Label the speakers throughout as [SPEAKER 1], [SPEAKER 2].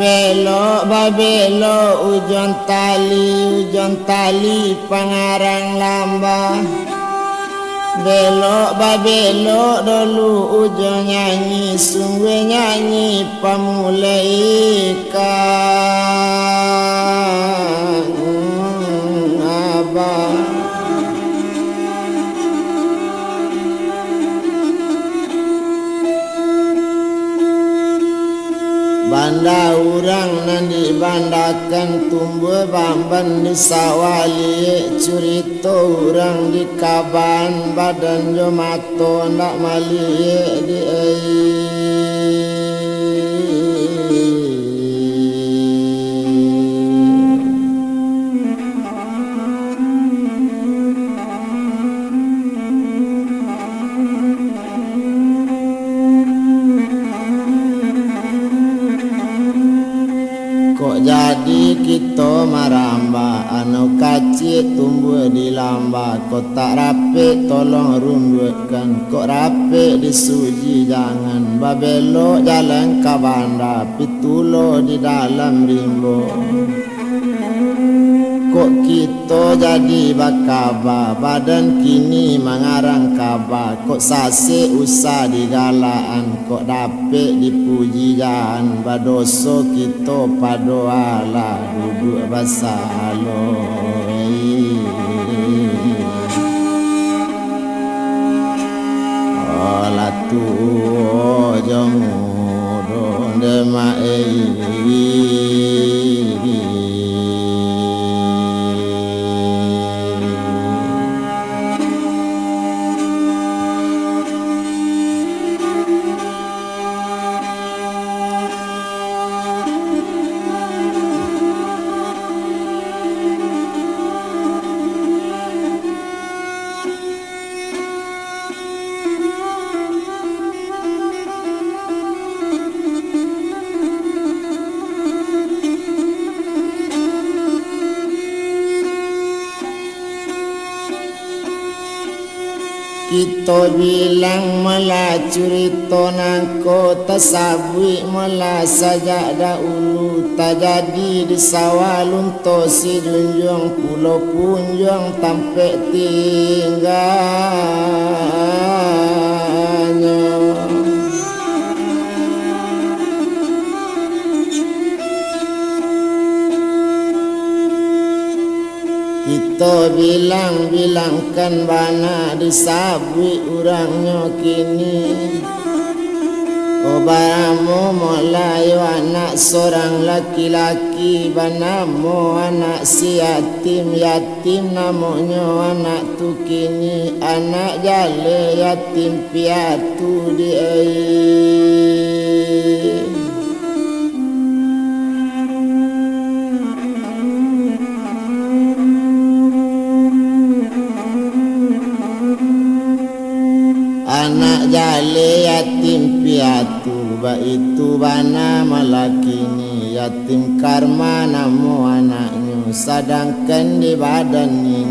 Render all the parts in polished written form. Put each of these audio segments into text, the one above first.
[SPEAKER 1] Belok babelo ujon tali pangarang lamba. Belok babelo dulu ujon nyanyi sungguh nyanyi pamulai ikan abah. Banda urang nandi bandakan tumbuh bamban di sawali curito urang di kaban badan jo mato ndak mali di jadi kita maramba anu kacik tumbuh di lamba kok tak rapi tolong rundukan kok rapi disuji jangan babelo jalan kabanda pitulo di dalam rimbo kok kita jadi bakaba badan kini mengarang kaba kok sase usah digalaan kok dapet dipuji jangan badoso kita padoala duduk basaloi olah tu jomudo demai kita bilang malah curito nangko tasabui malah saja dahulu tak jadi di sawalun to si junjung pulau punjung tampe tinggalnya kita bilangkan bana disabui urangnya kini obaramu molayo anak seorang laki-laki banamu anak si yatim namanya anak tu kini anak jale yatim piatu di anak jale yatim piatu itu bana malakini yatim karma namu anaknya sedangkan di badannya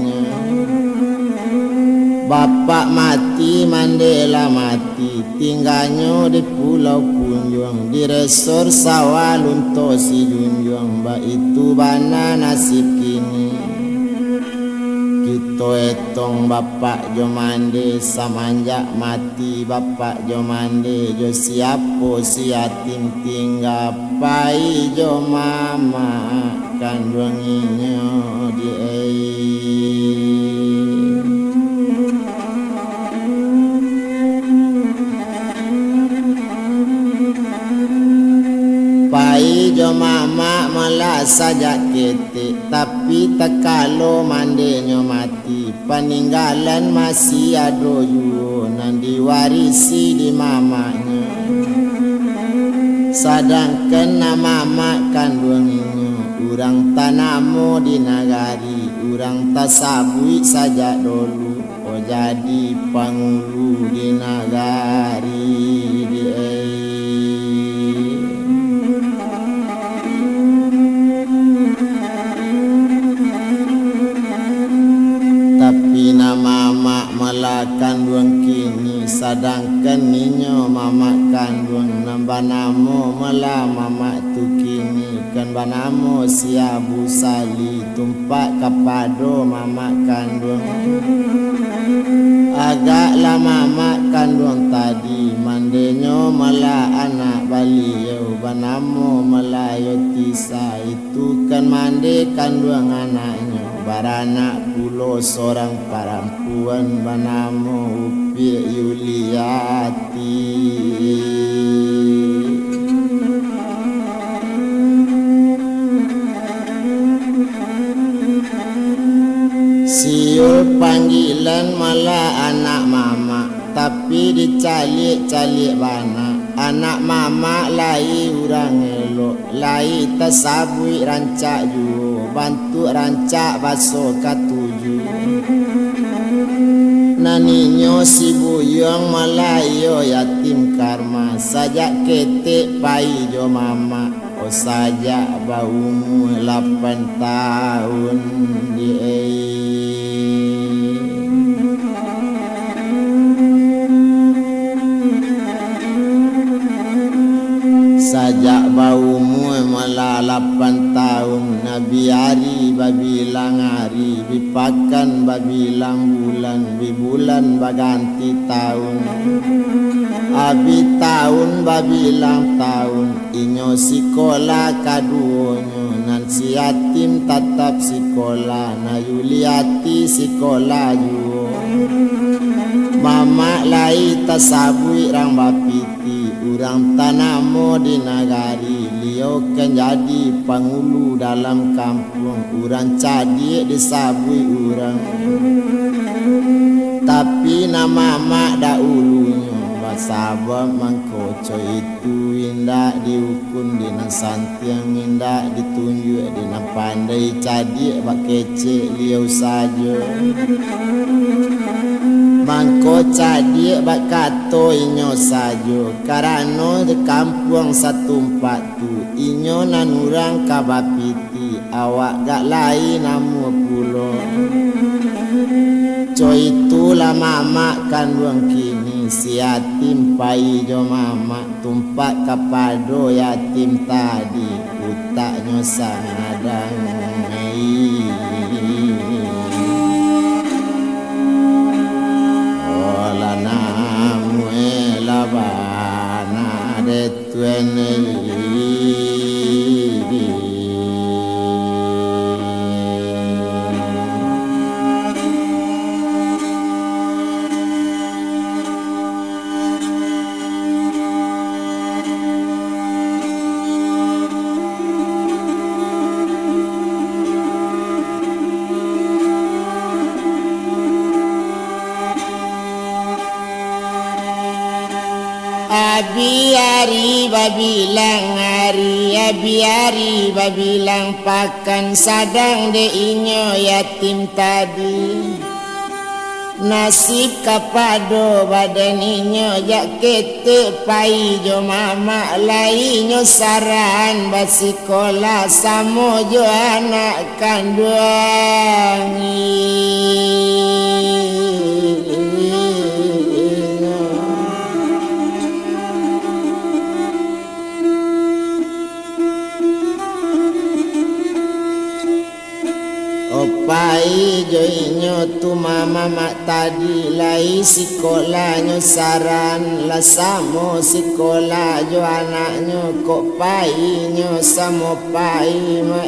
[SPEAKER 1] bapak mati mandela mati tinggalnya di pulau punjung di resor sawalun to si junjung itu bana nasib kini kita etong bapak jo mande samanjak mati bapak jo mande jo siapo si yatim tinggal pai jo mama kandunginya di pai jo mama malah saja ketik tapi tak kalau mandenya mati peninggalan masih ada yunan diwarisi di mamanya sedangkan nama mak kandunginya urang tanamu di nagari urang tasabui saja dulu oh jadi pangulu di nagari di tapi nama mak malah kandung kini sedangkan ninyo mama kandung nambah namo malah mama tu kini kan banamo si Abu Sali tumpak kapado mama kandung agak lama mak kandung tadi mandenyo malah anak baliau banamo malayo tisa itu kan mande kandung anaknya baranak pulo seorang perempuan banamo Upi Yuliati siul panggilan malah anak mama tapi dicalik-calik bana anak mama lai urang elok lai tasabui rancak ju bantu rancak baso katuju naninyo si buyong malayo yatim karma sajak ketek pai jo mama o sajak baumu 8 tahun di sajak baumu malah 8 tahun Nabi hari babilang hari bipakan babilang bulan bibulan baganti tahun abi tahun babilang tahun inyo sekolah kaduonyo nan si yatim tetap sekolah na Yuliati sekolah juo mama lai tasabui rang bapiti urang tanamo di nagari liau kan jadi pangulu dalam kampung urang cadi disabui urang tapi nama mak daulunya basaba mangkoco itu indah diukun dina santiang indah ditunjuk dina pandai cadi bak kece liau saja mangko cadi bak kato inyo sajo karano di kampung satumpat tu inyo nanurang kabapiti awak gak lain namu pulo coy itulah mama kandung kini si yatim pai jo mama tumpak kapado yatim tadi utaknya sangadang labana de tuene Biari babilang hari ya biari babilang pakan sadang de inyo yatim tadi nasib kapado badan inyo jak kete pai jo mama lainyo saran basikola samo jo anak kandung pai jo inyo tu mama mak tadi lai sekolahnya saran la samo sekolah jo anaknya kok pai nyo samo pai ma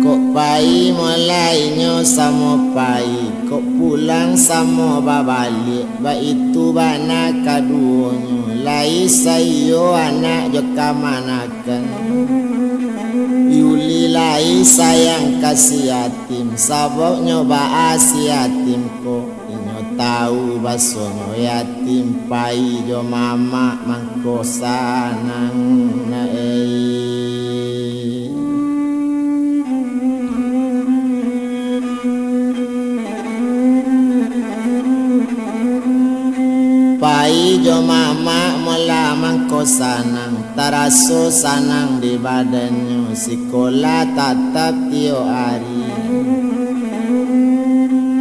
[SPEAKER 1] kok pai mulai nyo samo pai kok pulang samo babalik ba itu bana kaduonyo lai sayo anak jo kamanakan Yuli lai sayang kasih yatim saboknyo ba asi yatim ko inyo tahu basonyo yatim pai jo mama mangko sanang na pai jo mama mula mangko sanang taraso sanang di badannya, sekolah tatap tiap hari.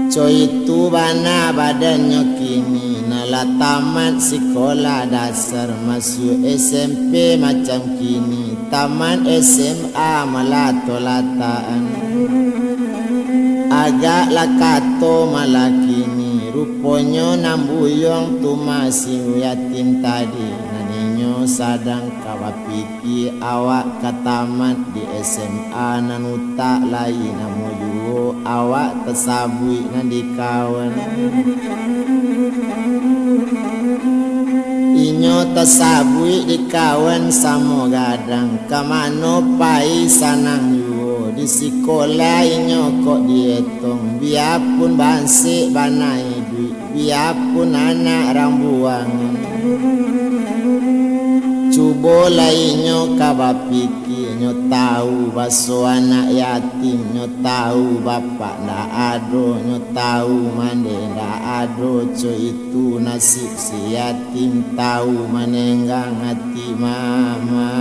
[SPEAKER 1] Coy itu bana badannya kini, nala tamat sekolah dasar, masuk SMP macam kini, tamat SMA malah tolataan. Agak lakato malah kini, rupanya nambuyong tu masih yatim tadi. Naninyo sadang kawa pikir awak katamat di SMA nanutak lain namu juo awak tersabui nandi kawan. Inyo tersabui di kawan samo gadang, kamano pai sanang juo di sekolah inyo kok dietong, biarpun bansik banai duit, biarpun anak rambuangan. Cuba lainnya kaba pikir, nyo tahu baso anak yatim, nyo tahu bapak ndak ado, nyo tahu mande ndak ado. Coy itu nasib si yatim, tahu menenggang hati mama.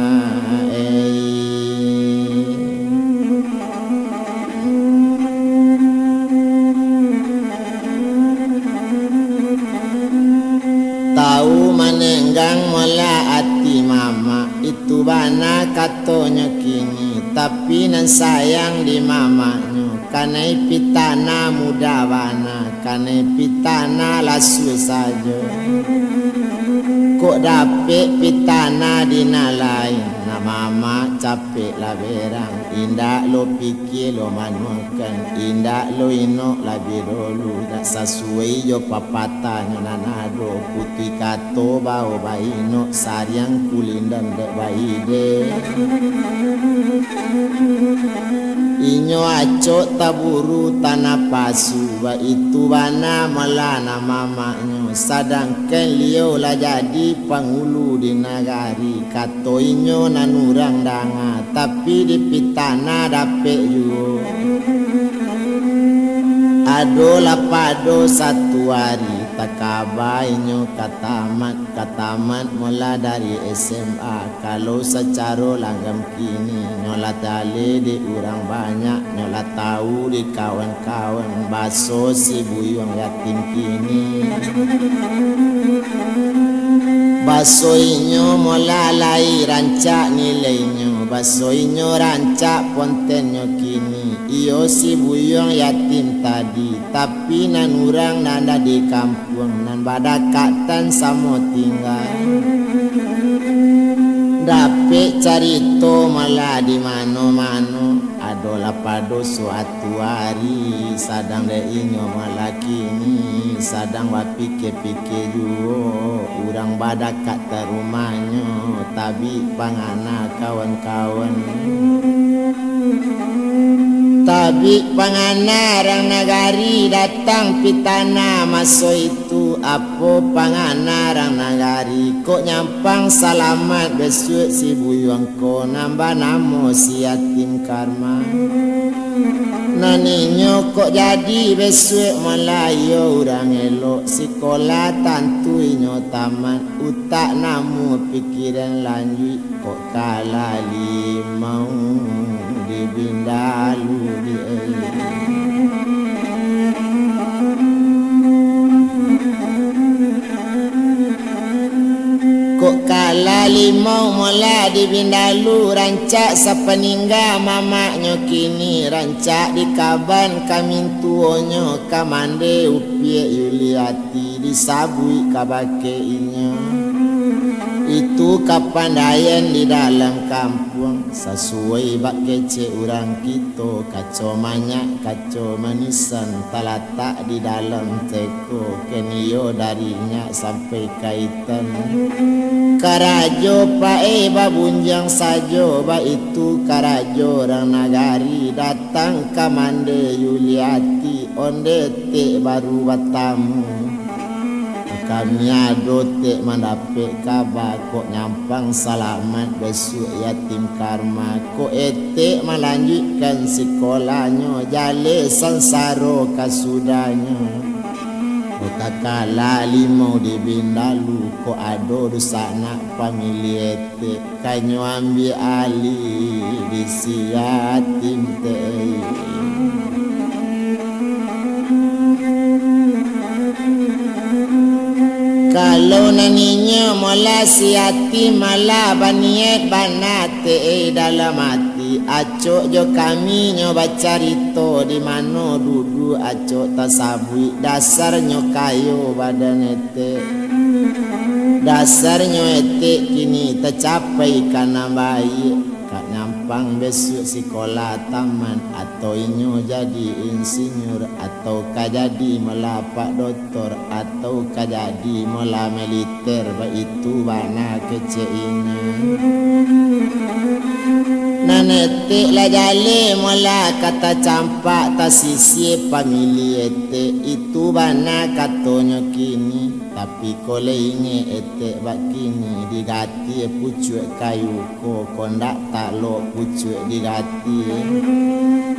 [SPEAKER 1] Tahu menenggang mola hati mama, itu bana katonya kini, tapi nan sayang di mamanya. Kanai pitana muda bana, kanai pitana lasu saja. Kok dapet pitana di nalai, na mama capek lah berang. Indak lo pikir lo manukan, indak lo inok lebih dulu. Tak sesuai jo papatanya nanado, putih kato bau bayi no sariang kulindan dek bayi de. Inyo acok taburu tanah pasu, ba itu bana malana mamanya. Sadangkan liau lah jadi panghulu di nagari, kato inyo nanurang danga, tapi di pitana dapet juga. Ado lapado satu hari, tak kabar inyo katamat mula dari SMA. Kalau secara langgam kini, nyola tali di orang banyak, nyola tahu di kawan-kawan, baso si buyong yatim kini. Baso inyo mula lai rancak nilainya, baso inyo rancak pontennya kini. Iyo si buyong yatim tadi, tapi nan urang nanda di kampung, nan badakatan samo tinggal. Dapet carito malah di mano-mano, adola pado suatu hari, sadang de inyo malah kini, sadang wapike-pike juo, urang badakat terumahnya, tapi pangana kawan-kawan. Tapi panganarang nagari datang pitana maso itu, apa panganarang nagari kok nyampang salamat besok si buyong ko, nambah namo si yatim karma. Naninyo kok jadi besok malayo urang elok, sekolah tantu inyo tamat, utak namu pikiran lanjut, kok kalah limau di bindalu di kok kalah limau mula di bindalu, rancak sapaningga mamaknya kini, rancak di kaban kamin tuonyo, kamande upie yuliati disabui kabake inyo. Itu kapandaian di dalam kampung, sesuai bak kece orang kita, kacau banyak kacau manisan, talatak di dalam teko, kenio darinya sampai kaitan. Karajo pae babunjang sajo, ba itu karajo orang nagari, datang kamande yuliati, onde te baru batamu. Kami adote mendapet kabar kok nyampang selamat besok yatim karma, kok etek melanjutkan sekolahnya, jale sansaro kasudahnya. Kakala limau di bindalu ko ado rusak nak pamiliete kanyo ambi ali di siatim te. Kalau naninya mola siati malah baniet banate dalam hati acok jo kami nyo bacarito di mano dudu acok tasabui dasarnya kayo badan ete dasarnya ete kini tercapai karena baik kak nyampang besok sekolah taman atau inyo jadi insinyur atau kak jadi melapak doktor atau kak jadi mula militer itu bana kecilnya nanete la jale mula kata campak ta sisi pamili ete itu bana katonyo kini tapi kole inge ete bakini digati pucuk kayu ko kondak tak lo pucuk digati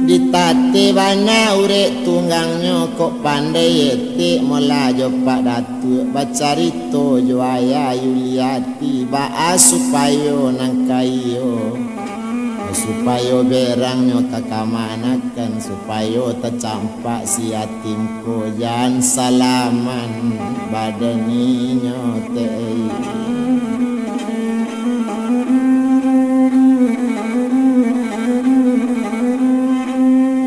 [SPEAKER 1] ditate bana urek tunggangnya kok pandai ete mula jopak datu bacarito jo ayah Yuliati baa supayo nangkayo supaya berangnya kakamanakan supaya tercampak si yatimku jangan salaman badaninya tei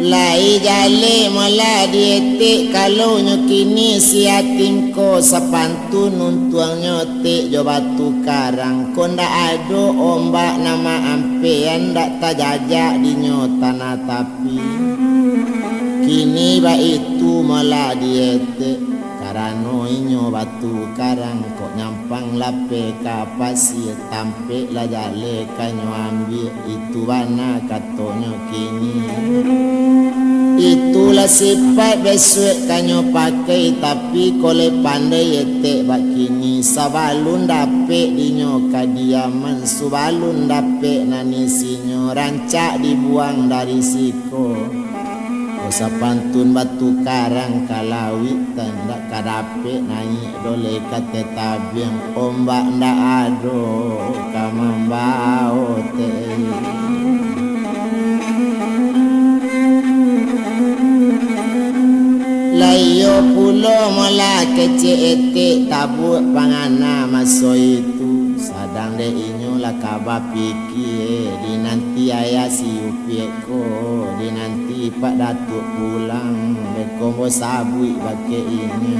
[SPEAKER 1] lai jale mula diete kalau nyukini si yatimku sepantun untuang nyote jo batu karang konda ado ombak nama ampean dak tajajak di nyotana tapi kini ba itu mula diete karano inyo batu karang kok nyampang lape kapasir tampe la jale kanyo ambil itu bana katonyo kini itulah sifat besok kanyo pakai tapi kole pandai ete bakini sabalun dape dinyo kadiaman subalun dape nanisinyo rancak dibuang dari siko sapantun batu karang kalawi tanda kadape naik dole kate tabiang ombak ndak ado kamambao te layo pulo mola kece ete tabu pangana maso itu sadang de inyo la kaba piki di nanti ayah si upieko di nanti pak datuk pulang bekombo sabui bake ini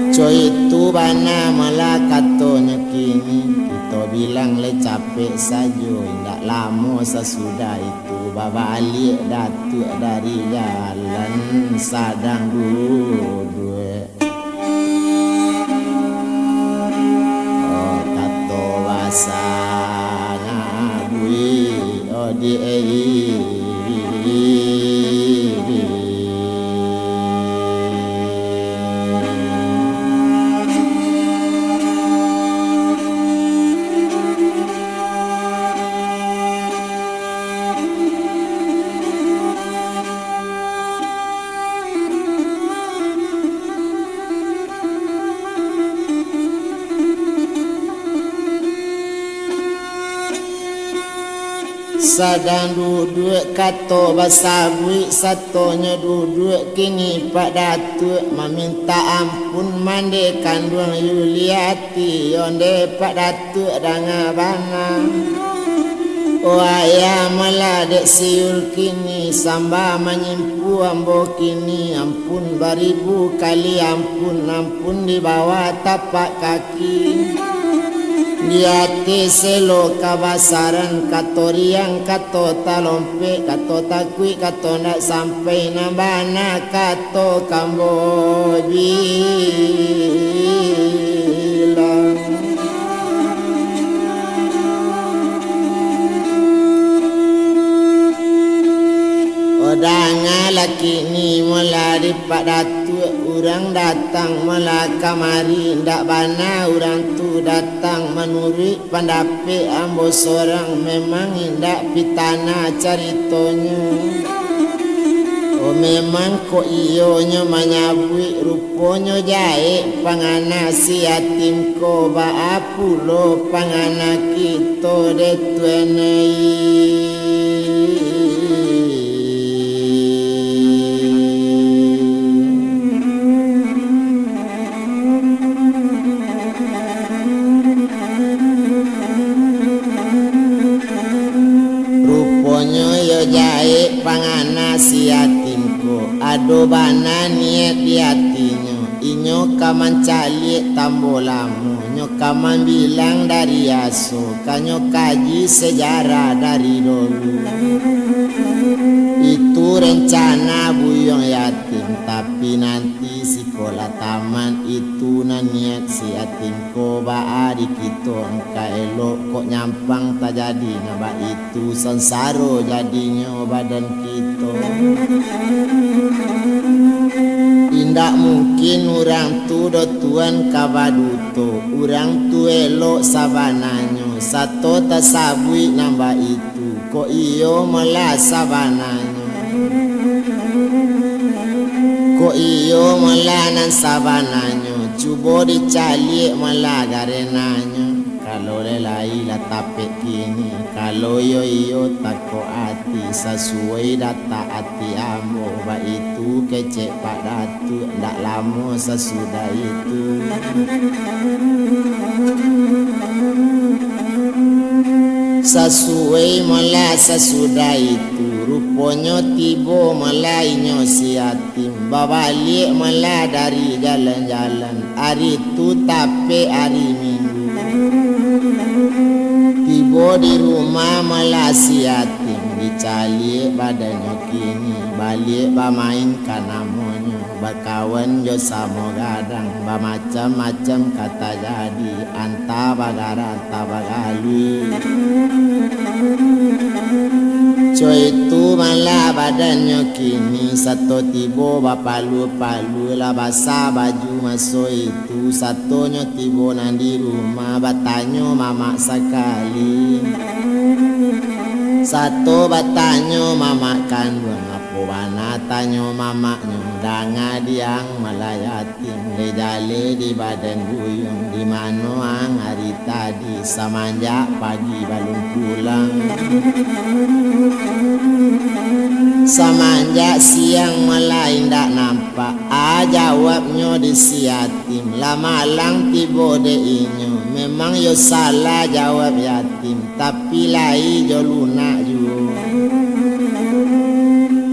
[SPEAKER 1] coy itu bana mola katonya kini kita bilang le capek sajo indak lama sesudah itu baba alik datuk dari jalan sadang duduk oh kato basana bui oh di sadang duduk kato basabui satonya duduk kini pak datuk meminta ampun mande kandung Yuliati yonde pak datuk danga bana oh ayah meladek siul kini samba menyimpu ambo kini ampun baribu kali ampun di bawah tapak kaki dia selo kabasaran katoriang kato talompe kato takui kato nak sampai nambana kato kambobilang odanga laki ni mula dipak datuk urang datang mula kamari ndak bana urang tu datang menurut pendapat ambo sorang memang indak pitana caritonya Oh memang ko iyonyo manyabui ruponyo jae pangana si yatim ko ba apulo pangana kito detuenei. Jae pangana si yatimku adobana niat di hatinya inyo kaman cali tambolamu nyo kaman bilang dari aso kanyo kaji sejarah dari dulu itu rencana buyong yatim tapi nanti sekolah taman itu niat si yatim ko ba di kito engka elok kok nyampang tak jadi naba itu sensaro jadinya badan kita indak mungkin orang tu do tuan kabaduto orang tu elok sabananyo satu tasabui namba itu kok iyo malah sabananyo kok iyo malah nan sabananyo cuba dicali malah garenanyo kalau lelai la tapek kini kalau iyo tako hati sesuai data hati ambo ba itu kecek pak datu ndak lama sesudah itu sesuai malah sesudah itu rupanya tiba malainya si yatim babalik malah dari jalan-jalan hari itu tapi hari minggu tiba di rumah malah si yatim dicali badannya kini balik bamainkan namanya bakawan jo sama gadang macam-macam kata jadi anta bagara anta bagalui coy itu malah badannya kini satu tiba bapalu-palu lah basah baju masuk itu satunya tiba nandi rumah batanyo mama sekali satu batanyo mama kandung apa wana tanyo mamaknya danga diang malah yatim lejale di badan buyung di mana hari tadi semenjak pagi balung pulang semenjak siang malah indak nampak jawabnya di si yatim lama lang tiba de inyo memang yo salah jawab yatim tapi lai jo lunak juga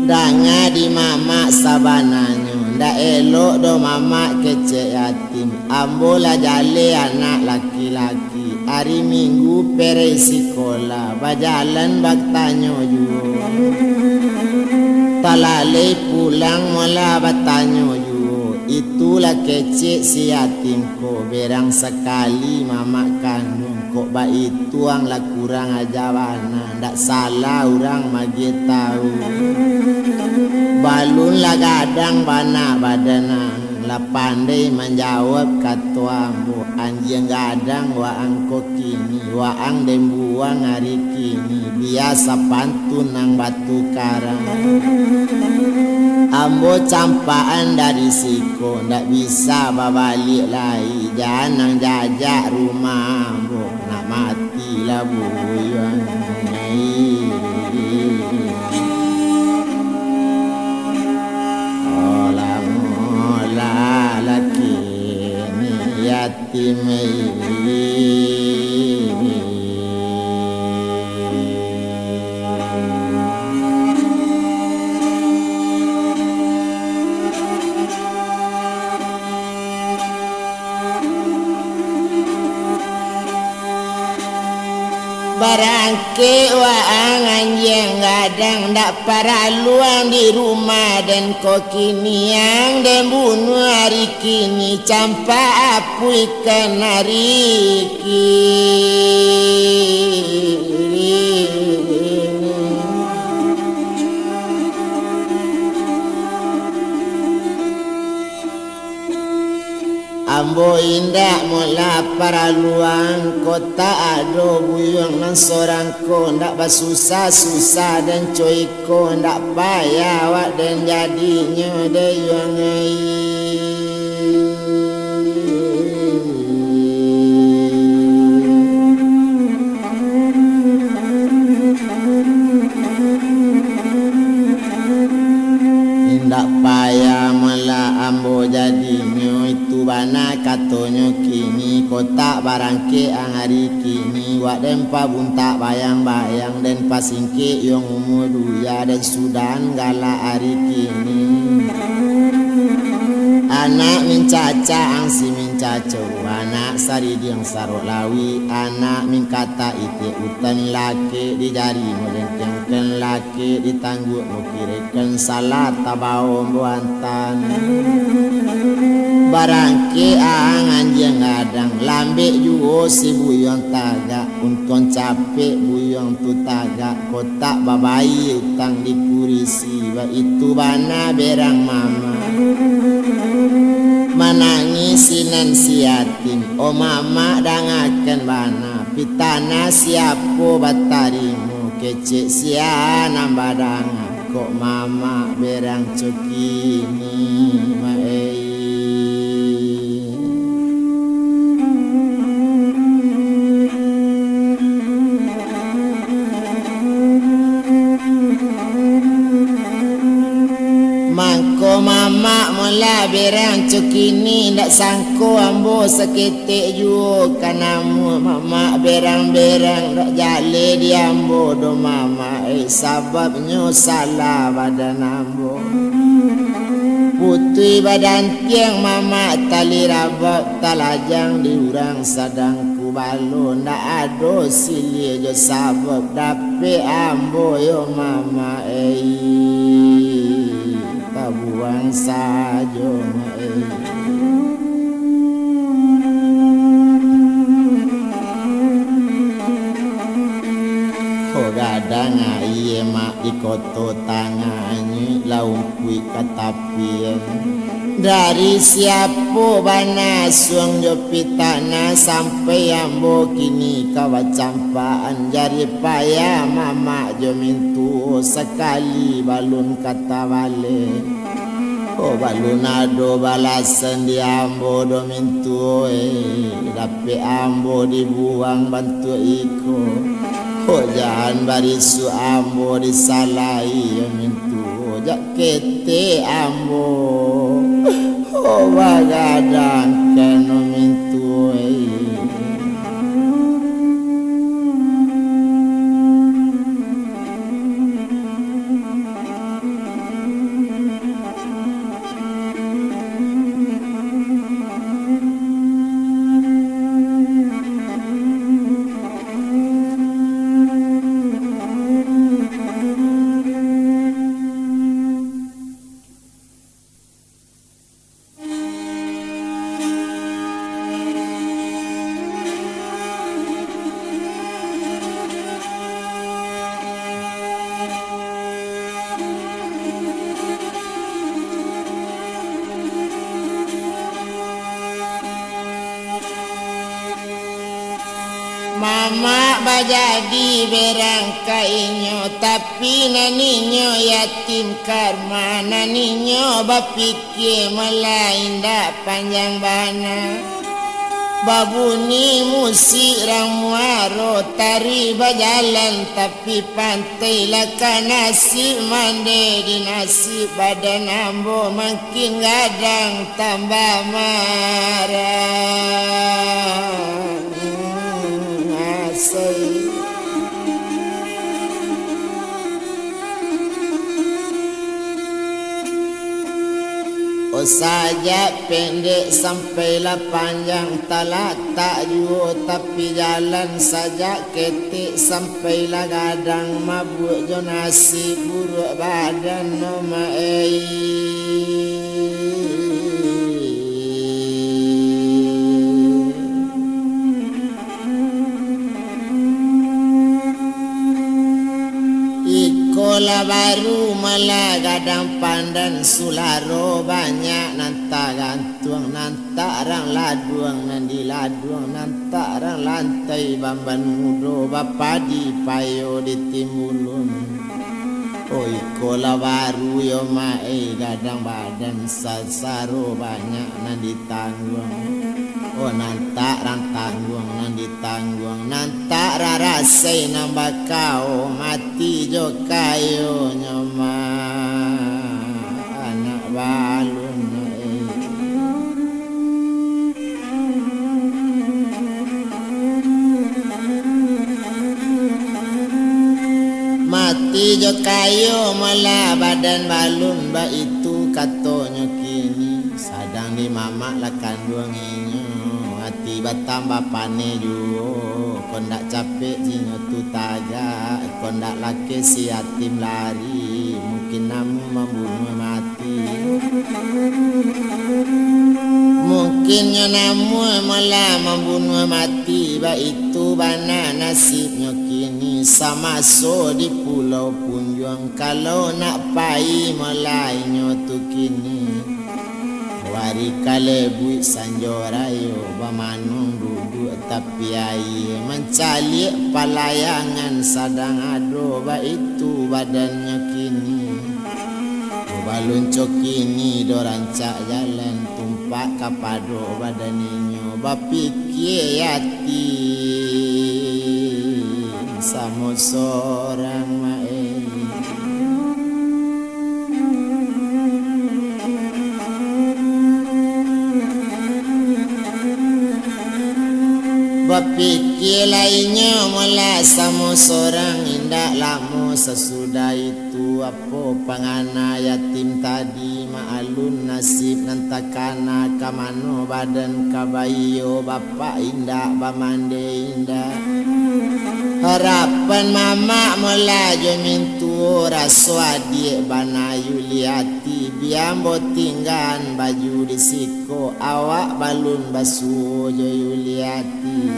[SPEAKER 1] danga di mama sabananyo ndak elok do mama kecek yatim ambola jale anak laki-laki hari minggu pere sekolah bajalan baktanyo juga talale pulang mola batanyo juga itulah kecek si yatim ko berang sekali mama kandung kok ba itu ang la kurang ajawana ndak salah orang magi tahu balun la gadang bana badana la pandai menjawab katua ambo anjing gadang wa angko kini wa ang dembuang hari kini biasa pantun nang batu karang ambo campaan dari siko ndak bisa babalik lagi jangan jajak rumah ambo nak mati lah buyang olah laki ni yatim barangke waang anjing gadang ndak para luang di rumah dan kok kini yang dan bunuh hari kini campa apu ikan hari kini Ambo indak mula para luang kota ado buyung nang sorang ko ndak basusah-susah dan coy ko ndak payah wak dan jadinya deyong ai. Indak payah mula ambo jadinya itu bana katonyo kini kota barangke ang hari kini wak den pa buntak bayang-bayang den pasingke yang umur duya dan sudan gala hari kini anak mincaca ang si mincaco anak sari diang sarok lawi anak min kata ite utan laki di jari modengken laki ditangguk mukirikan salat tabau buantan barangke ang anjing adang lambe juo si buyong tagak unton capek buyong tu tagak kotak babai utang di kurisi ba itu bana berang mama manangisinan si yatim o mama dangaken bana pitana siapo batarimu kecek sia nambadanga kok mama berang cokini mae. Mangko mama mula berang cokini ndak sangko ambo seketik ju kanamu mama berang-berang ndak jale di ambo do mama sababnya salah badan ambo putui badan tiang mama tali rabak talajang diurang sadang kubalo ndak ado sili jo sabab dape ambo yo mama buang saja oh gadang iye mak di koto tangannya laung kui katapien dari siapo bana suang jopitana sampai ambo kini kawa campaan jari payah mama jo mintu sekali balun kata bale oh balun ado balasan di ambo do mintu dape ambo dibuang bantu iko oh jangan barisu ambo disalahi yo mintu jak kete ambo oh bagadang keno mintu Mama bajadi berang kainyo tapi naninyo yatim karma naninyo bapikir melaindak panjang bana babuni musik ramuaro tari bajalan tapi pantai laka nasib mande di nasib badan ambo makin gadang tambah marah oh saja pendek sampailah panjang talak tak jua tapi jalan saja ketik sampailah gadang mabuk jo nasi buruk badan no mae Kola baru malah gadang pandan sularo banyak nanta gantung nantak rang laduang nandi laduang nantak rang lantai bamban mudo bapadi payo ditimbulun. Oi kola baru yo mae gadang badan sasaro banyak nandi tangguang. Oh nantak rang tangguang nandi tangguang nantak rarasai nambah kau mati jo kayo nyoma anak balun. Mati jo kayo malah badan balun ba itu katonyo kini sadang di mamak lakan duanginyo hati batambah pane juo kondak capek jinyo tu taga kondak laki si yatim lari mungkin namu membunuh mati mungkin nyo namu malah membunuh mati ba itu bana nasibnya kini sama so di pulau Punjuang kalau nak pai melainyo tu kini wari kalebui sanjorayo bamanung duduk tapi ai mencali palayangan sadang ado ba itu badannya kini balun cokini do rancak jalan tumpak kapado badaninyo bapikir yati samo seorang mae bapikir lainnya mula samo seorang indah lamo sesudah itu apa pangana yatim tadi maalun nasib nantakana kamano badan kabayo bapak indah bamande indah harapan mama melajo mintu raswa die bana yuliati biambo tinggan baju disiko awak balun basu jo yuliati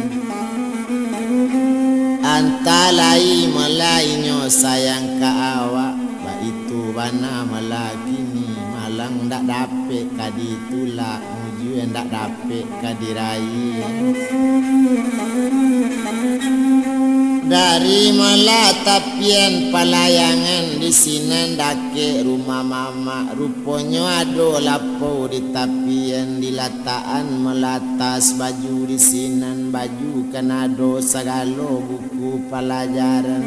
[SPEAKER 1] antalai melainyo sayang ka awak ba itu bana melakini malang ndak dapet kaditula muju ndak dapet kadirai dari melatapien palayangan di sini dake rumah mama ruponyo ado lapo di tapien di lataan melatas baju di sinan baju kanado sagalo buku pelajaran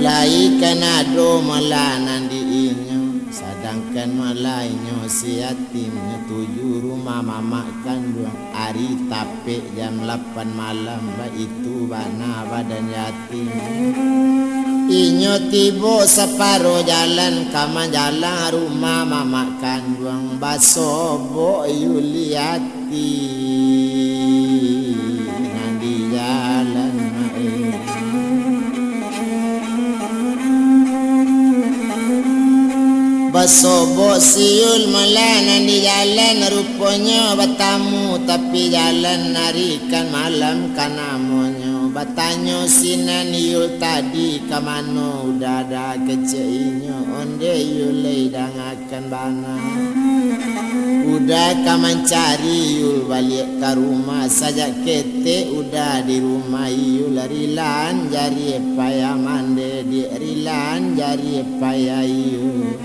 [SPEAKER 1] lai kanado melanan di inyo sadangkan malainyo si yatimnya tuju rumah mama kandung hari tape jam 8 malam ba itu bana badan yatim inyo tibo separo jalan kama jalan rumah mama kandung basobo yuliati nandi jalan basobo siul melanan di jalan rupanya batamu tapi jalan narikan malam kanamonyo batanyo sinan yul tadi kamano udah ada keceinyo onde yulai dangakan bana udah kaman cari yul balik ke rumah saja kete udah di rumah yul rilan jari payah mande di rilan jari payah yul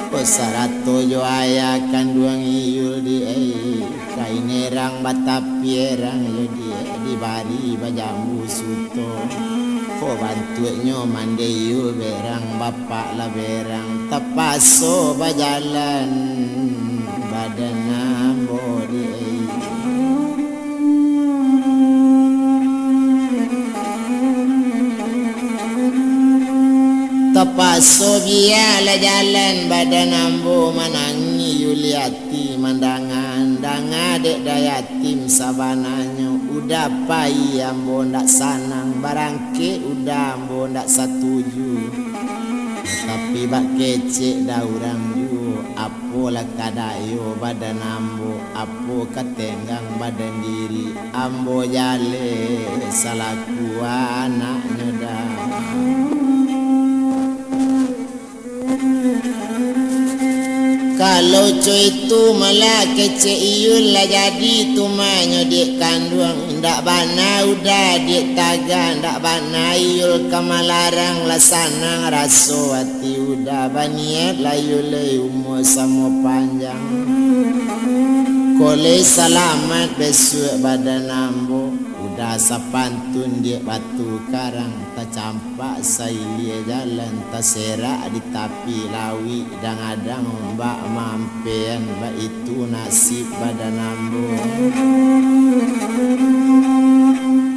[SPEAKER 1] Pesarato jo ayah kanduang iyul di kainerang batapierang yo di bari bajambu suto ko bantuenyo mande iyul berang bapak la berang tapaso bajalan badan ambo di tapaso biala jalan badan ambo manangi yuliati mandangan danga dek dayatim sabananya udah pai ambo ndak sanang barangke udah ambo ndak satuju tapi bak kecek da urang ju apo la kadayo badan ambo apo katenggang badan diri ambo jale salaku anaknya dah Kalau cuy itu malah kecek iyul lah jadi tumanyo dik kandung. Ndak bana udah dik tagan, ndak bana iyul kamalarang lah sanang raso hati udah baniat lah yule umur sama panjang. Kole selamat besok badan ambo. Udah sapantun dia batu karang, tak campak sailia jalan, tak serak di tapi lawi dan adang mbak mampian, mbak itu nasib badan ambo.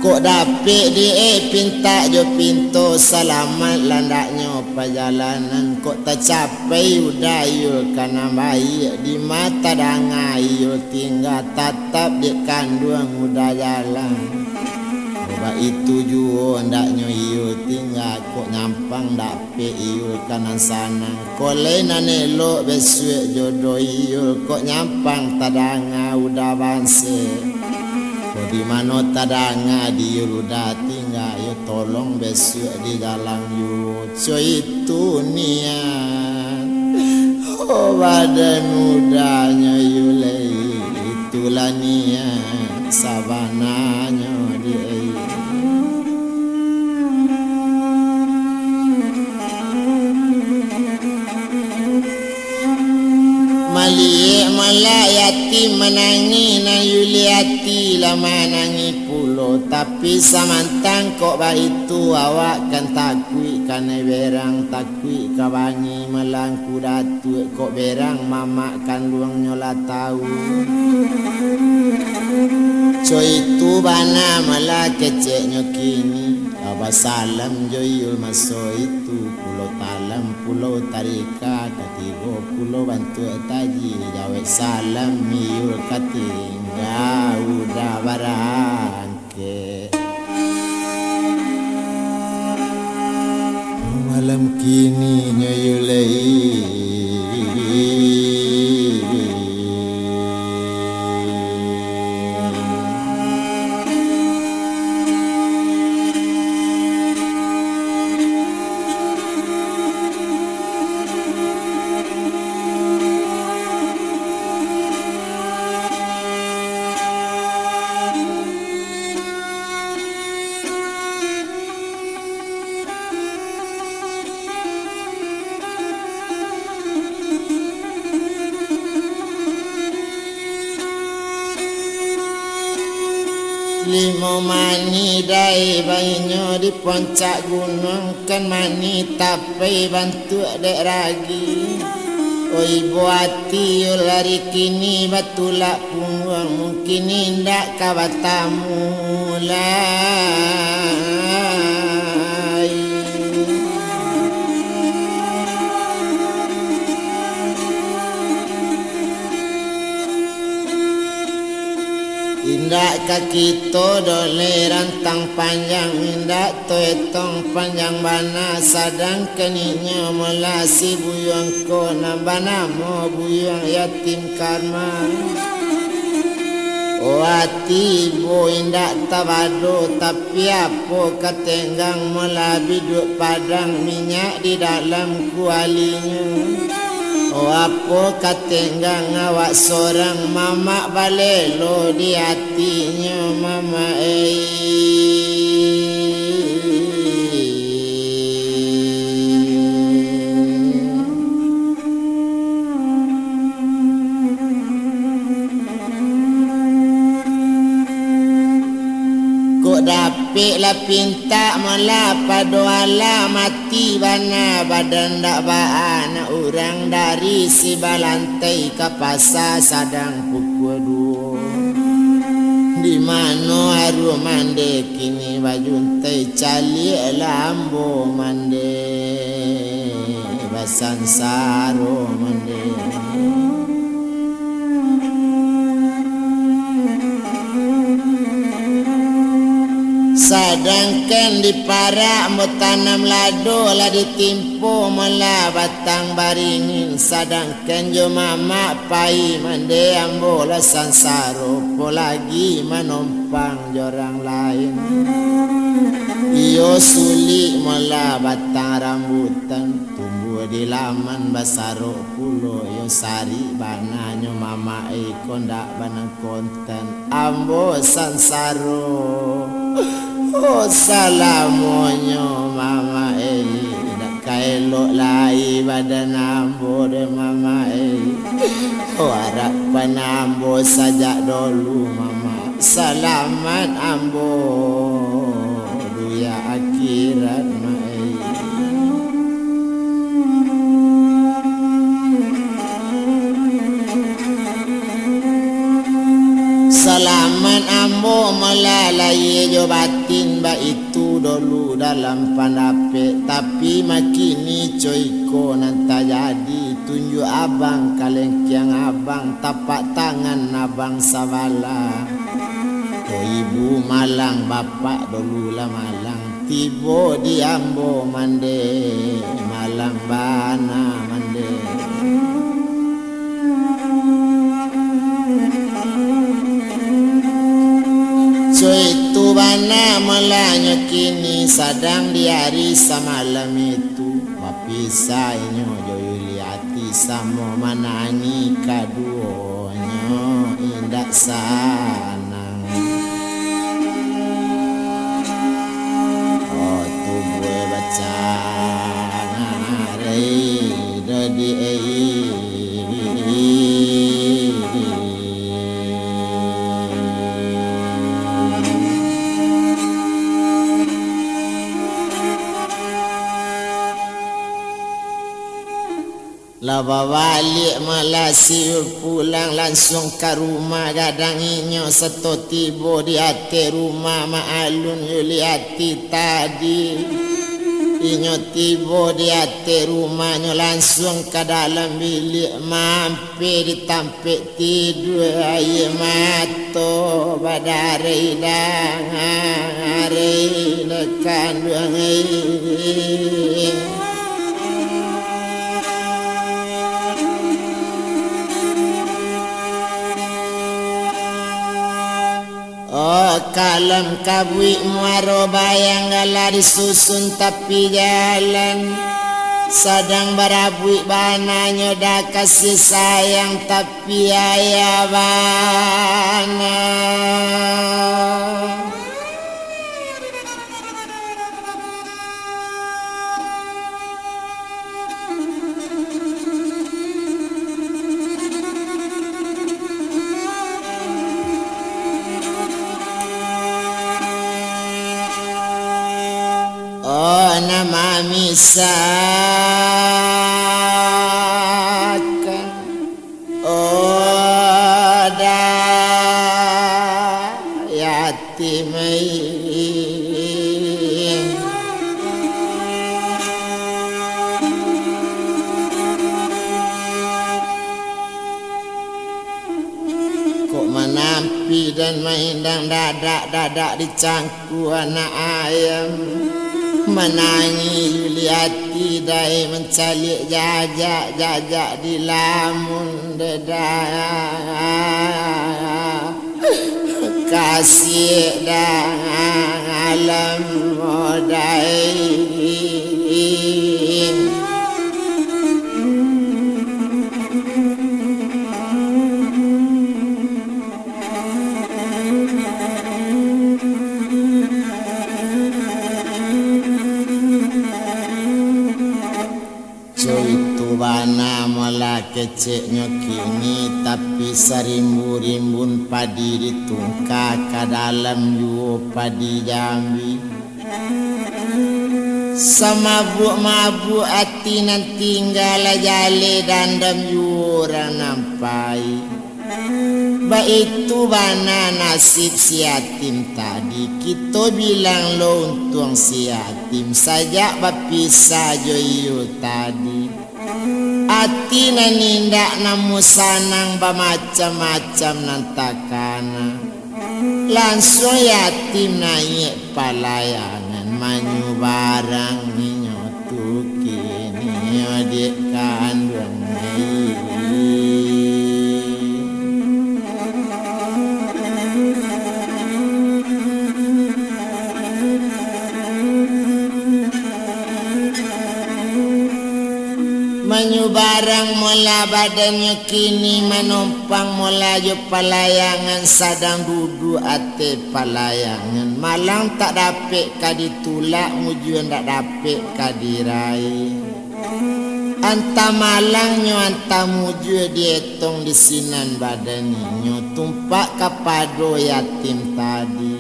[SPEAKER 1] Kok dapet dia pinta jo pintu selamat landaknya perjalanan. Kok tak capai udah yul karena baik di mata dangai yul tinggal tatap di kandung udah jalan. Sebab itu juga ndaknya yul tinggal kok nyampang dapet yul kanan sana. Kolai nanelok besok jodoh yul kok nyampang tadanga udah bangsa. Di mana tadanga di udah tinggal yo tolong besok di jalan yo coy itu niat oh badan udahnya yule itulah niat sabananya dia. Maliek malah yatim menangi na yuliati lah menangi pulo. Tapi samantang kok baitu awak kan takui kan berang takui kawangi melangku datu kok berang mamak kan luang nyola tahu. Coy itu bana malah keceknya kini. Abah salam joyul maso itu pulau talam pulau tarika ketigo pulau bantu taji jawab salam miul katingga udah barangke. Malam kini nyoyulei limo mani dai banyo di puncak gunung kan mani tapi bantu dek ragi. Oi buati yo lari kini batulak punggung mungkin indak kawatamu lai. Indak kaki to dole rantang panjang indak to etong panjang bana sadang keninya melasi buyang ko nambana mo buyang yatim karma. O hati bo indak tabado tapi apa katenggang melabi duk padang minyak di dalam kualinya. Oh apa katenggang awak seorang mama balelo di hatinya mama dapik lah pinta malah padoala mati bana badan dak baan orang dari si balantai ke pasar sadang pukul 2 di mano haru mande kini bajuntai cali lambo mande basan saro mande. Sadangkan di parak mau tanam lado lah ditimpo malah batang baringin. Sadangkan jo mama pai mande ambo lah sansaro po lagi menompang jorang lain. Iyo sulik malah batang rambutan tumbuh tumbuh di laman basaro pulo yo sari bananyo mama kondak banang konten ambo sansaro oh salamonyo mama dak kaelok lai badan ambo de mama oh harap panambo sajak dulu mama salamat ambo duya akhirat salaman ambo melalai jo batin ba itu dulu dalam pandape tapi makini coiko nanta jadi tunjuk abang kalengkiang abang tapak tangan abang sabala oh ibu malang bapak dulu lah malang tibo di ambo mande malang bana mande itu bana melanyo kini sadang di hari samalam itu mapisahnya joyuli hati samo manangi kaduonyo indak sanang oh tubuh baca ngare dadi Laba balik malasi pulang langsung ke rumah gadang inyo seto tibo di hati rumah maalun yuli hati tadi inyo tibo di hati rumahnya langsung ke dalam bilik mampir ditampik tidur air mato badari dan hari lekan duangi oh kalem kabui muaro bayang gala disusun tapi jalan sadang barabui bananya dah kasih sayang tapi ayah bana oh nama misakan oh dah yatim kok menampi dan maindang dadak dicangku anak ayam menangi Yuliati dai mencalik jajak di lamun dedah kasih dan alam modai bana mola keceknya kini tapi sarimbu-rimbun padi ditungkak ke dalam yu padi Jambi semabuk-mabuk hati nan tinggal jale dandam yu orang nampai ba itu bana nasib si yatim tadi kita bilang lo untung si yatim saja bapisah joyo tadi hati na nindak namu sanang macam-macam nantakana langsung yatim naik palayangan manyu barang ninyo tuki ninyo dik kandung mula badannya kini menumpang mula jo palayangan sadang duduk ate palayangan malang tak dapat kaditulak mujuan tak dapat kadirai anta malangnya anta muju dietong di sinan badannya tumpak kapado yatim tadi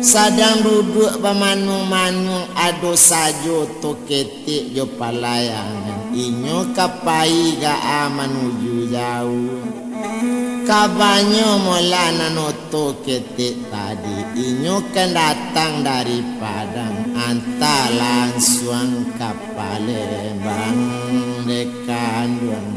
[SPEAKER 1] sadang duduk pamanung-manung ado sajo to ketik jo palayangan inyo kapai ga manuju jauh kabanyo mola nanoto ketik tadi inyo kan datang dari Padang anta langsung ke Palembang dekan duang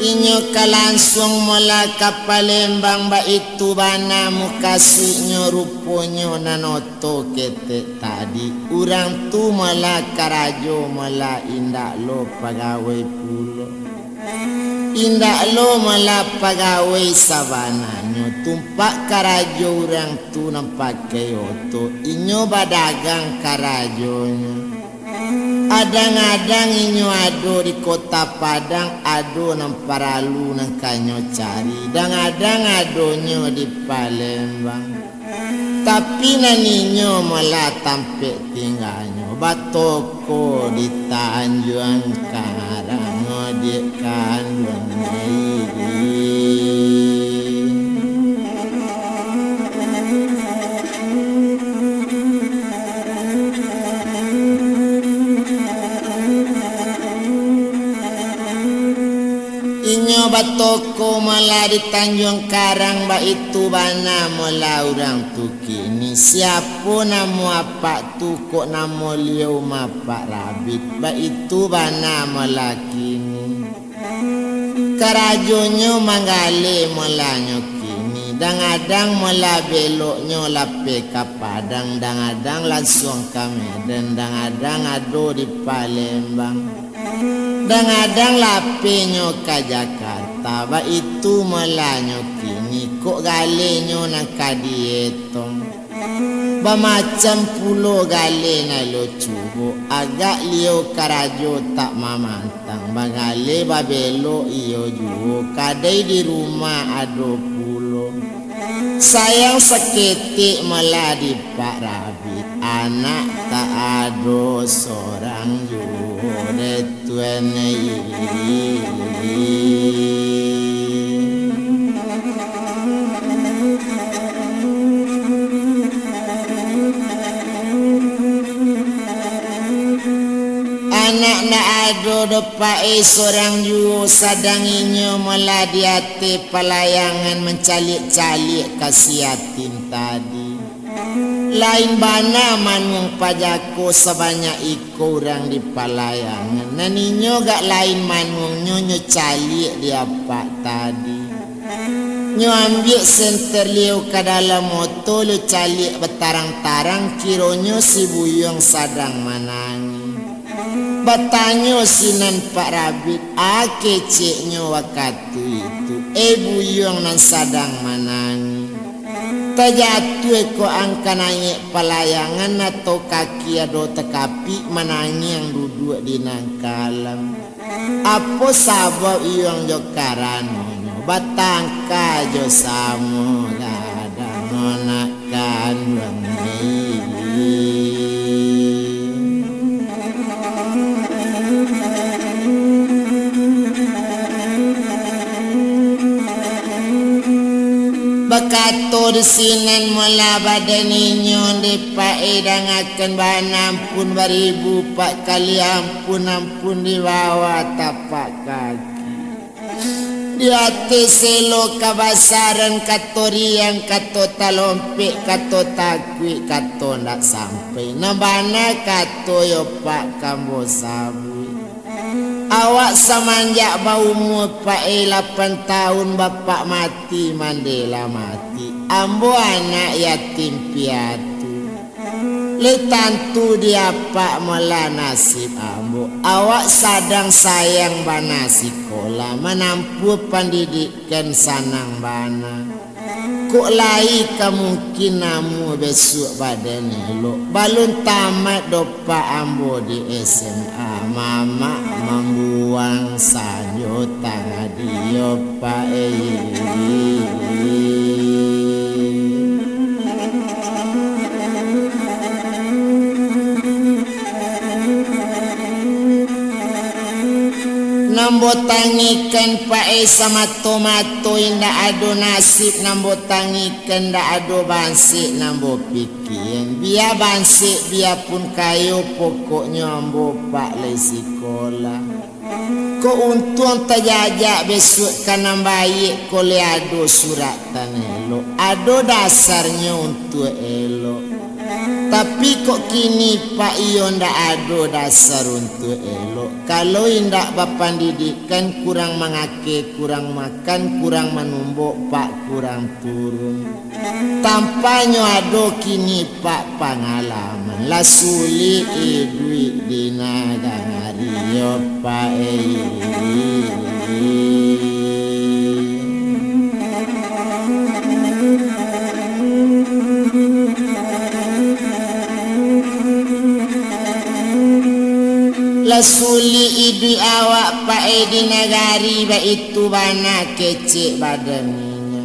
[SPEAKER 1] inyo ka langsung mula ka Palembang ba itu bana mukasinyo ruponyo nanoto ketek tadi urang tu mula karajo mula indak lo pagawai pulo indak lo mula pagawai sabananyo tumpak karajo urang tu nampak keyoto inyo badagang karajonyo adang-adang inyo ado di kota Padang ado nang paralu nang kanyo cari adang adonyo di Palembang tapi naninyo malah tampek tinggalnya batoko di Tanjung Karang di kandung inyo batoko malah di Tanjung Karang ba itu bana mula orang tu kini siapa namo apa tu kok namo liau mapak rabit ba itu bana mula kini karajonyo manggale mulanyo kini adang mula beloknyo lape ka Padang adang langsung ke Medan adang ado di Palembang adang lapenyo ka Jakarta ba itu melanyo kini kok galenyo nang kadietong ba macam pulo gale na lo cubo agak liyo karajo tak mamantang ba gale ba belo iyo juo kadai di rumah ado pulo sayang seketik malah di Pak Rabit anak tak ado seorang juo tuane anak na ado depai seorang juo sadanginyo malah diate palayangan mencalik-calik kasih yatim tadi lain bana manung pajako sebanyak iko orang di palayangan naninyo gak lain manung nyo calik dia pak tadi nyo ambil senter liu ke dalam moto lu calik betarang-tarang kironyo si buyong sadang manangi batanyo sinan Pak Rabit keceknyo waktu itu buyong nan sadang manangi tajatuh ko angka naik palayangan atau kaki ado tekapi manangi yang duduk di nangkalam apa sabab iyong jokarano batangka jo samo gadang nonakan wangi bakato di sinan mula badaninyo di paedang akan banampun baribu pak kali ampun di bawah tapak kaki di hati selo kabasaran katoriang kato talompek kato takwi kato ndak sampai nabana kato yo pak kambo sabui awak semenjak bau umur pak 8 tahun bapak mati Mandela mati ambo anak yatim piatu Le tantu dia pak mula nasib ambo. Awak sadang sayang bana sekolah, menampu pendidikan sanang bana. Kok lai kemungkin namu besok badan elok. Balun tamat dopa ambo di SMA. Mama membuang sanyo tangga dia pak Nambo tangikan pae sama tomato inda ado nasib. Nambo tangikan da ado bansi. Nambo pikiran biar bansi biar pun kayu pokoknya ambo pak le sekolah. Ko untung terjajak besok kanam baik ko le ado surat tanelo. Ado dasarnya untuk elok. Tapi kok kini pak iyo ndak ada dasar untuk elok. Kalau indak bapandidikan kurang mengake, kurang makan, kurang menumbuk pak kurang turun. Tampaknya ada kini pak pengalaman. La sulit duit dina dangari yo pak Suli idu awak pae di negari ba itu bana kecek badannya.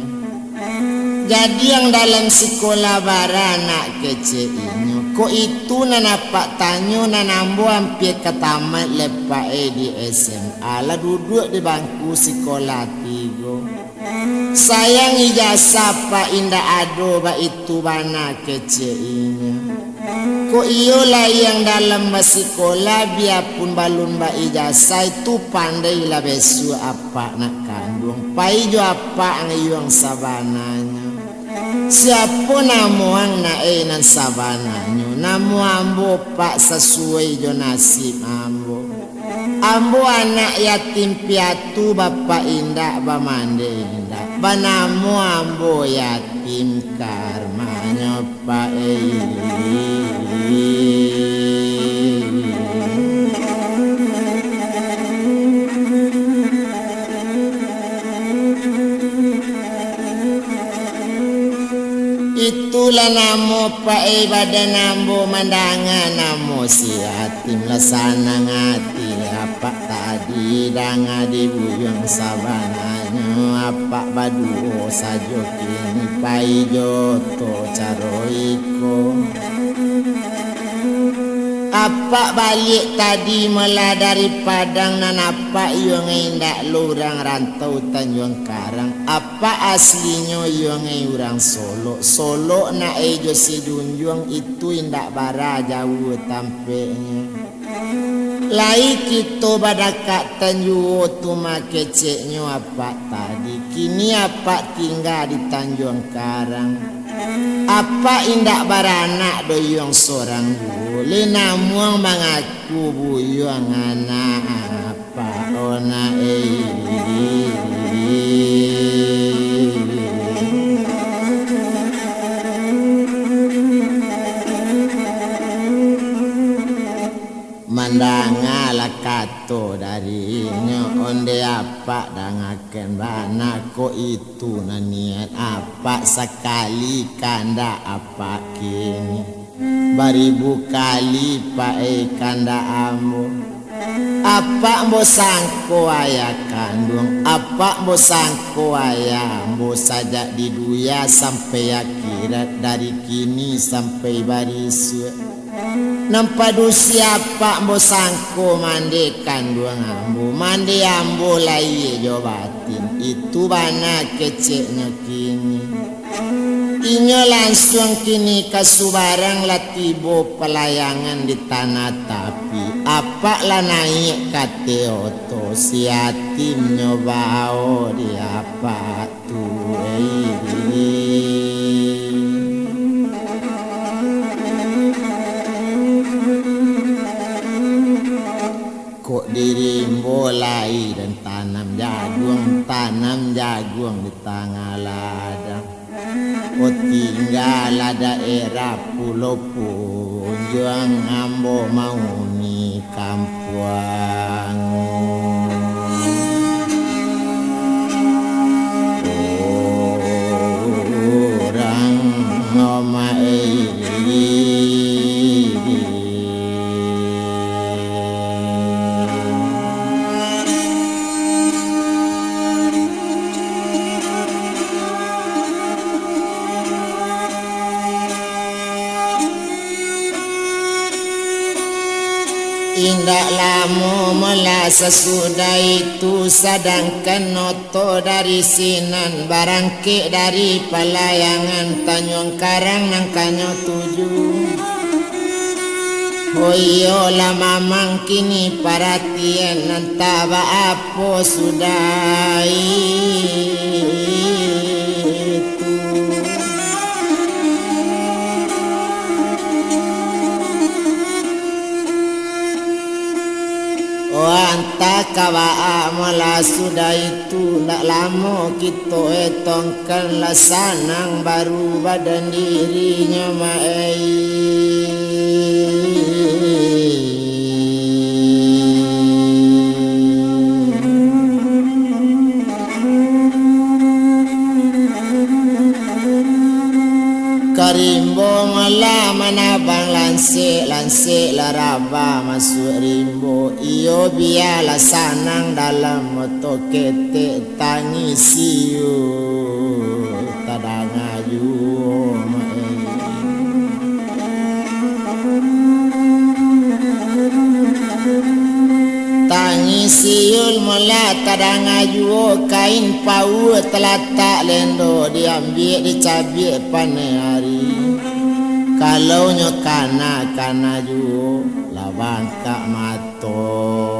[SPEAKER 1] Jadi yang dalam sekolah barana kecek inyo. Ko itu nanapak tanyo nanambo hampir ke tamat lepae di SMA. Lah duduk di bangku sekolah 3. Sayang ijazah pak indah ado ba itu bana kecek inyo. Ko iyo lah yang dalam sekolah biarpun balun ba ijazah itu pandai lah besu apa nak kandung. Pai jo apa ngayuang sabananya. Siapa namu ang nan sabananya. Namu ambo pak sesuai jo nasib ambo. Ambo anak yatim piatu bapak indah bamande indah. Banamu ambo yatim karmanya pak Itulah namo pae badan nambo mandangan namo si yatim lasana ngati apa tadi danga dibuyung sabananya apa badu sajo kini pai joto caroiko apa balik tadi mula dari Padang nan apa yung indak lurang rantau Tanjung Karang apa aslinya yung urang Solo Solo na ejo si Dunjung itu indak bara jauh tampeknya lai kita badakak Tanjung tuma keceknya apa tadi kini apa tinggal di Tanjung Karang apa indak baranak doyong sorang boleh namuang mengaku buyong anak apa ona mandangala kato darinya onde apa dangaken bana ko itu naniat apa sekali kanda apa kini baribu kali pae kanda ambo apa mbo sangko ayah kandung apa mbo sangko ayah mbo saja di duya sampai akhirat dari kini sampai barisu nampadu siapa mbo sangko mande kandung ambo mande ambo lai jo batin itu bana keceknya kini inyo langsung kini kasubarang latibo pelayangan di tanah tapi apa lah naik kate oto si yatim nyobao di apa tuh kok dirimbo lai dan tanam jagung di tengah ladang O tinggal daerah pulau punjuang ambo mau ni kampuang. Orang ngomai indak lama mula sesudah itu sedangkan noto dari sinan barangkik dari pelayangan Tanjung Karang nangkanyo 7. Oh iyo lah mamang kini perhatian entah apa sudah itu. Oh antah kawa mula sudah itu tak lama kita etongkan lah sanang baru badan dirinya mai. Karimbo mula manabang lansik laraba masuk rimbo. Iyo biarlah sanang dalam moto ketek tangisi yo tadang aju tangisi yul mula tadang aju kain pau telatak lendo diambil dicabik pane hari. Kalau nyokana ju labang kak mato.